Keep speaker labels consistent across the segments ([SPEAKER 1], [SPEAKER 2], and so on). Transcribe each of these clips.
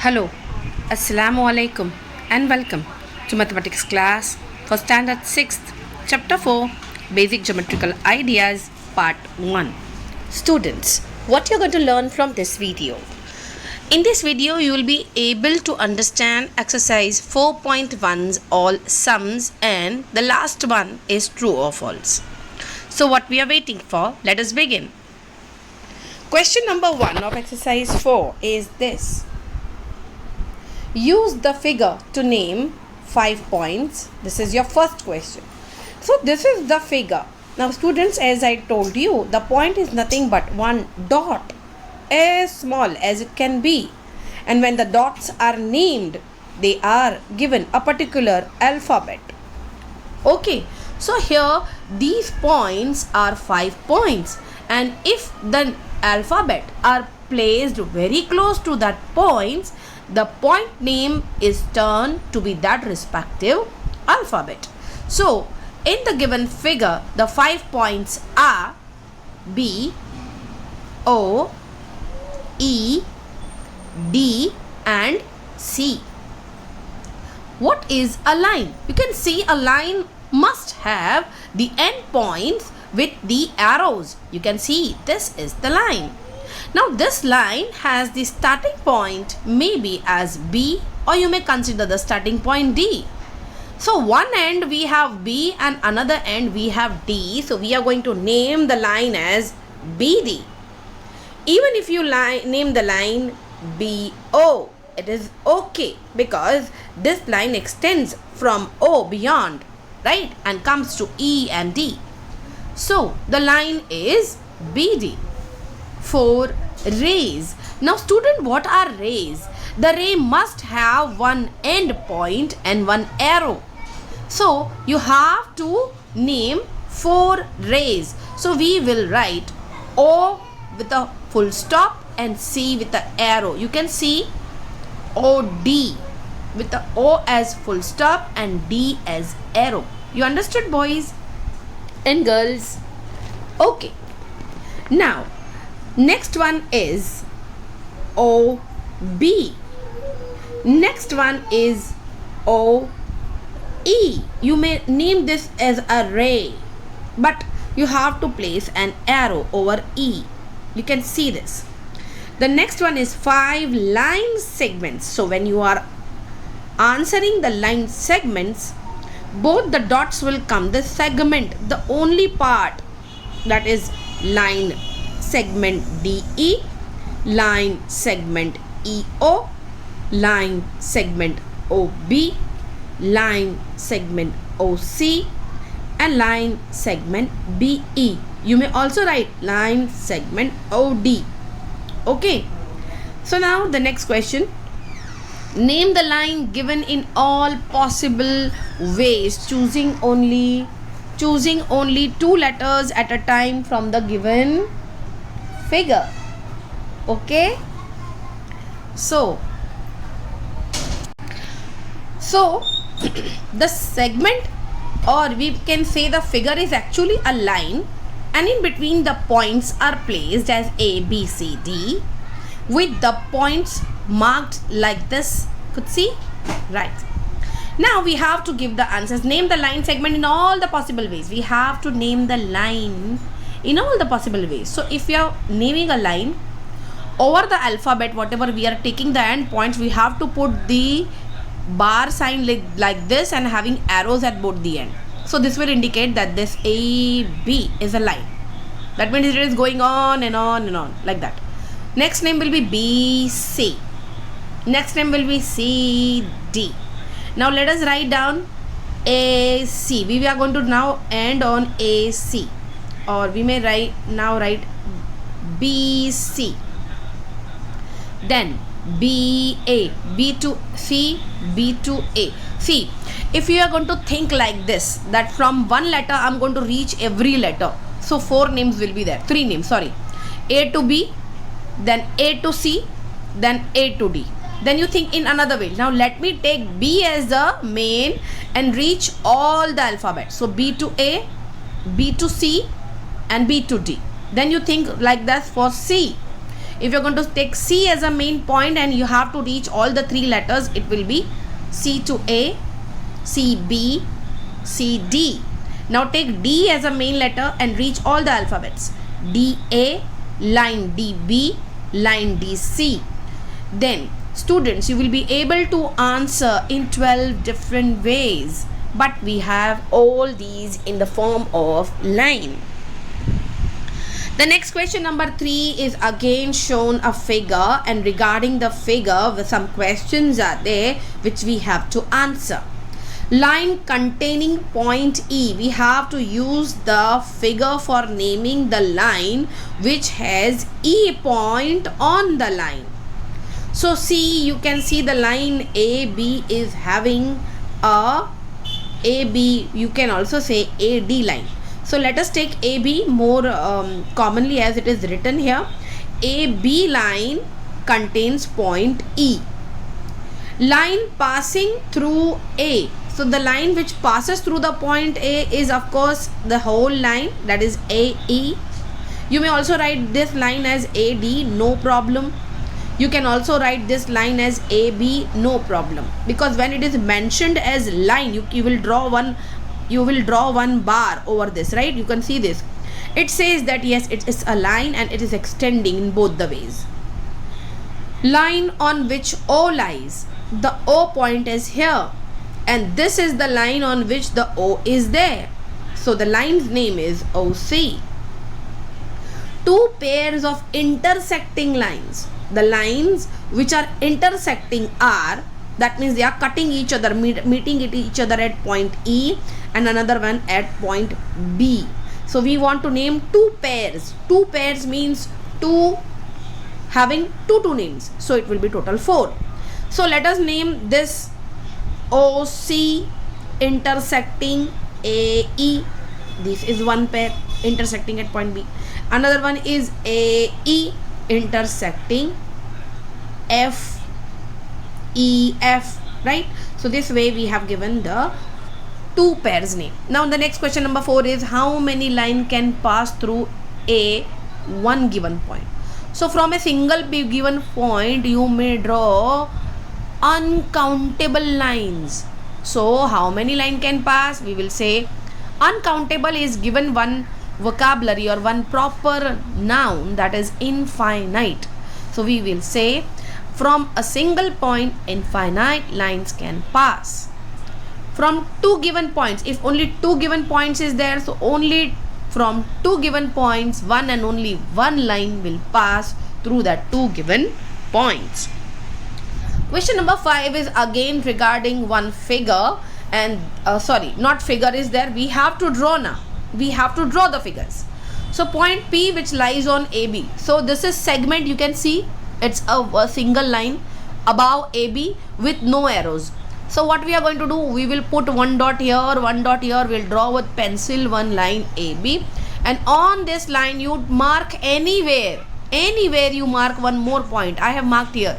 [SPEAKER 1] Hello, Assalamu alaikum and welcome to Mathematics class for Standard 6th, Chapter 4 Basic Geometrical Ideas Part 1. Students, what you're going to learn from this video? In this video, you will be able to understand exercise 4.1's all sums and the last one is true or false. So what we are waiting for, let us begin. Question number 1 of exercise 4 is this. Use the figure to name 5 points. This is your first question. So this is the figure. Now students, as I told you, the point is nothing but one dot, as small as it can be. And when the dots are named, they are given a particular alphabet. Okay, so here these points are 5 points. And if the alphabet are placed very close to that points, the point name is turned to be that respective alphabet. So, in the given figure, the 5 points are B, O, E, D and C. What is a line? You can see a line must have the end points with the arrows. You can see this is the line. Now this line has the starting point maybe as B, or you may consider the starting point D. So one end we have B and another end we have D. So we are going to name the line as BD. Even if you name the line BO, it is okay because this line extends from O beyond, right, and comes to E and D. So the line is BD. 4 rays. Now student, what are rays? The ray must have one end point and one arrow. So you have to name 4 rays. So we will write O with a full stop and C with the arrow. You can see OD with the O as full stop and D as arrow. You understood, boys and girls? Okay. Now next one is OB. Next one is OE. You may name this as a ray, but you have to place an arrow over E. You can see this. The next one is 5 line segments. So when you are answering the line segments, both the dots will come. The segment, the only part, that is line segment DE, line segment EO, line segment OB, line segment OC and line segment BE. You may also write line segment OD. Okay. So now the next question. Name the line given in all possible ways, choosing only 2 letters at a time from the given figure. Okay, so the segment, or we can say the figure, is actually a line, and in between the points are placed as A, B, C, D with the points marked like this. Could see, right? Now we have to give the answers. Name the line segment in all the possible ways. We have to name the line in all the possible ways. So if we are naming a line over the alphabet, whatever we are taking the end points, we have to put the bar sign like this and having arrows at both the end. So this will indicate that this AB is a line. That means it is going on and on and on like that. Next name will be BC. Next name will be CD. Now let us write down AC. We are going to now end on AC, or we may write BC. Then BA, B to C, B to A. See, if you are going to think like this, that from one letter I am going to reach every letter. So 4 names will be there. 3 names, sorry. A to B, then A to C, then A to D. Then you think in another way. Now let me take B as the main and reach all the alphabet. So B to A, B to C and B to D. Then you think like that for C. If you're going to take C as a main point and you have to reach all the 3 letters, it will be C to A, C B, C D. Now take D as a main letter and reach all the alphabets. D A, line D B, line D C. Then students, you will be able to answer in 12 different ways, but we have all these in the form of line. The next question number 3 is again shown a figure, and regarding the figure some questions are there which we have to answer. Line containing point E, we have to use the figure for naming the line which has E point on the line. So see, you can see the line AB is having a AB, you can also say AD line. So let us take AB more commonly as it is written here. AB line contains point E. Line passing through A. So the line which passes through the point A is of course the whole line, that is AE. You may also write this line as AD, no problem. You can also write this line as AB, no problem, because when it is mentioned as line, you will draw one bar over this, right? You can see this. It says that yes, it is a line and it is extending in both the ways. Line on which O lies. The O point is here, and this is the line on which the O is there. So the line's name is OC. 2 pairs of intersecting lines. The lines which are intersecting are, that means they are cutting each other, meeting each other at point E and another one at point B. So we want to name 2 pairs. 2 pairs means 2 having 2 names. So it will be total 4. So let us name this OC intersecting AE. This is one pair intersecting at point B. Another one is AE intersecting FEF, right? So this way we have given the 2 pairs name. Now the next question number 4 is how many line can pass through a one given point. So from a single given point you may draw uncountable lines. So how many line can pass? We will say uncountable is given one vocabulary or one proper noun, that is infinite. So we will say from a single point infinite lines can pass. From 2 given points, if only 2 given points is there, so only from 2 given points one and only one line will pass through that 2 given points. Question number 5 is again regarding one figure, and not figure is there, we have to draw now. We have to draw the figures. So point P which lies on AB. So this is segment, you can see it's a single line above AB with no arrows. So what we are going to do, we will put one dot here, one dot here, we'll draw with pencil one line AB, and on this line you mark anywhere you mark one more point. I have marked here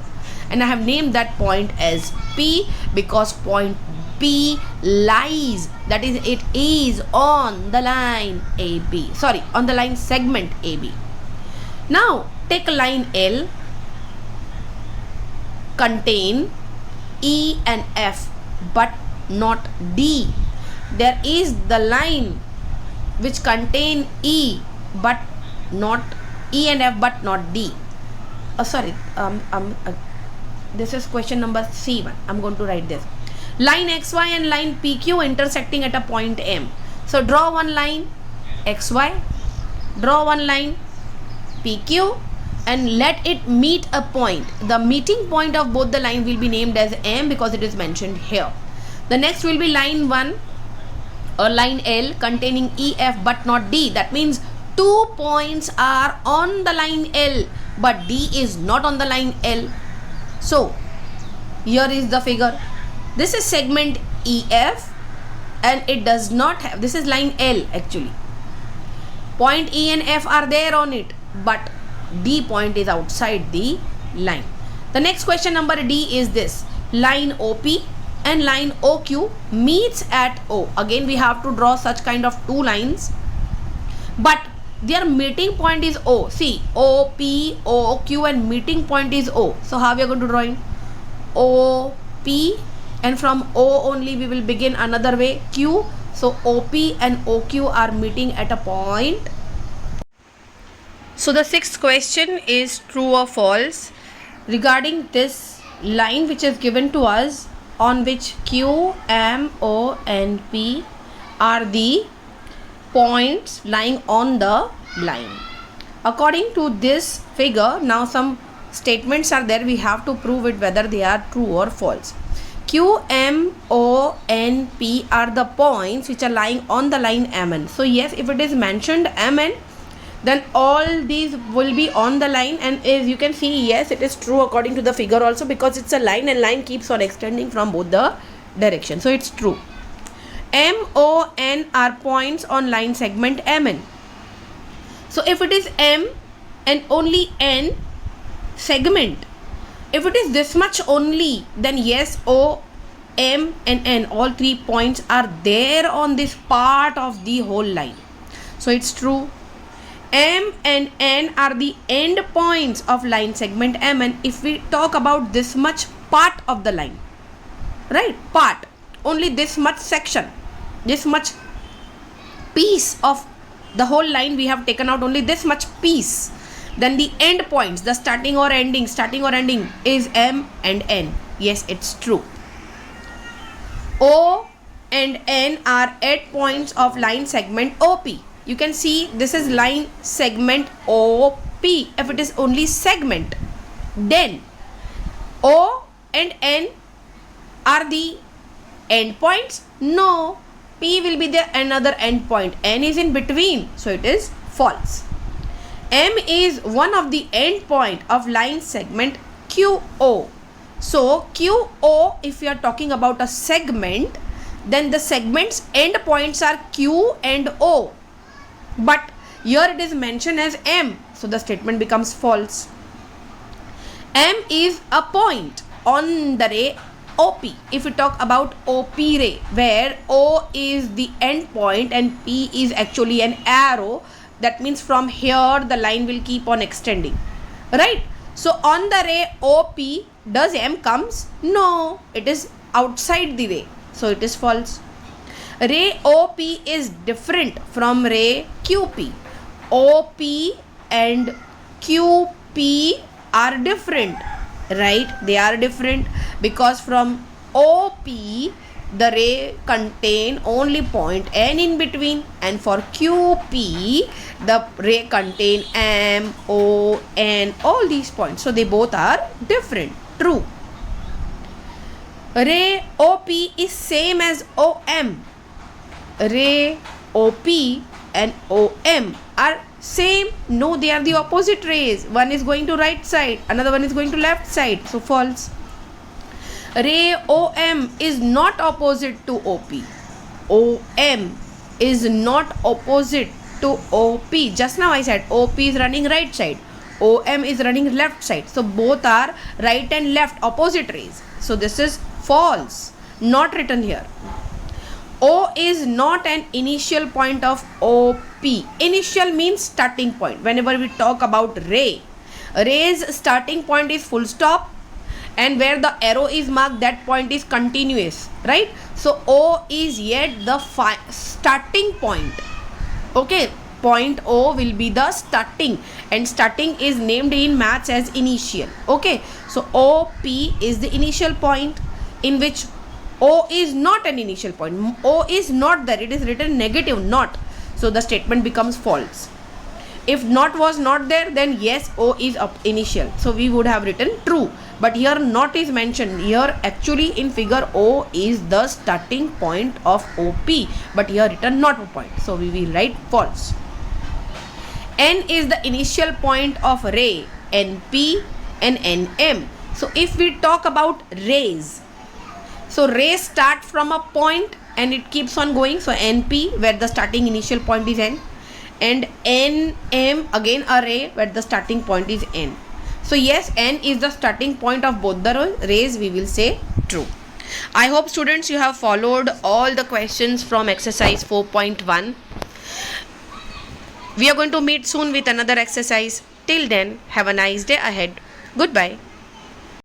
[SPEAKER 1] and I have named that point as P because point P lies, that is it is on the line AB, on the line segment AB. Now take line L, contain E and F but not D. There is the line which contain E but not E and F but not D. This is question number C1. I'm going to write this. Line XY and line PQ intersecting at a point M. So draw one line XY, draw one line PQ, and let it meet a point. The meeting point of both the line will be named as M because it is mentioned here. The next will be line 1 or line L containing EF but not D. That means 2 points are on the line L but D is not on the line L. So here is the figure. This is segment EF and it does not have, this is line L actually. Point E and F are there on it but D point is outside the line. The next question number D is this. Line OP and line OQ meets at O. Again we have to draw such kind of 2 lines, but their meeting point is O. See, O, P, O, Q and meeting point is O. So how we are going to draw in? O, P, and from O only we will begin another way, Q. So OP and OQ are meeting at a point. So the sixth question is true or false regarding this line which is given to us, on which Q, M, O and P are the points lying on the line. According to this figure, now some statements are there, we have to prove it whether they are true or false. Q, M, O, N, P are the points which are lying on the line MN. So yes, if it is mentioned MN, then all these will be on the line, and as you can see, yes, it is true according to the figure also, because it's a line and line keeps on extending from both the directions. So it's true. M, O, N are points on line segment MN. So if it is M and only N segment, if it is this much only, then yes, O, M and N, all 3 points are there on this part of the whole line. So it's true. M and N are the end points of line segment MN if we talk about this much part of the line, right? Part, only this much section, this much piece of the whole line we have taken out, only this much piece. Then the end points, the starting or ending is M and N. Yes, it's true. O and N are at points of line segment OP. You can see this is line segment OP. If it is only segment, then O and N are the end points? No. P will be the another end point. N is in between, so it is false. M is one of the end point of line segment QO. So QO, if we are talking about a segment, then the segment's end points are Q and O. But here it is mentioned as M, so the statement becomes false. M is a point on the ray OP. If we talk about OP ray, where O is the end point and P is actually an arrow, that means from here the line will keep on extending, right? So on the ray OP, does M comes? No, it is outside the ray, so it is false. Ray OP is different from ray QP. OP and QP are different, right? They are different because from OP the ray contain only point N in between, and for QP the ray contain M, O, N, all these points. So they both are different. True. Ray OP is same as OM. Ray OP and OM are same? No, they are the opposite rays. One is going to right side, another one is going to left side. So false. Ray OM is not opposite to OP. OM is not opposite to OP. Just now I said OP is running right side, OM is running left side. So both are right and left opposite rays. So this is false, not written here. O is not an initial point of OP. Initial means starting point. Whenever we talk about ray, ray's starting point is full stop, and where the arrow is marked, that point is continuous, right? So O is yet the starting point. Okay, point O will be the starting, and starting is named in maths as initial. Okay, so OP is the initial point, in which O is not an initial point. O is not there. It is written negative, not. So the statement becomes false. If not was not there, then yes, O is initial. So we would have written true. But here not is mentioned. Here actually in figure O is the starting point of OP. But here written not a point. So we will write false. N is the initial point of ray, NP and NM. So if we talk about rays, so rays start from a point and it keeps on going. So NP, where the starting initial point is N, and NM, again a ray where the starting point is N. So yes, N is the starting point of both the rays. We will say true. I hope students you have followed all the questions from exercise 4.1. We are going to meet soon with another exercise. Till then, have a nice day ahead. Goodbye.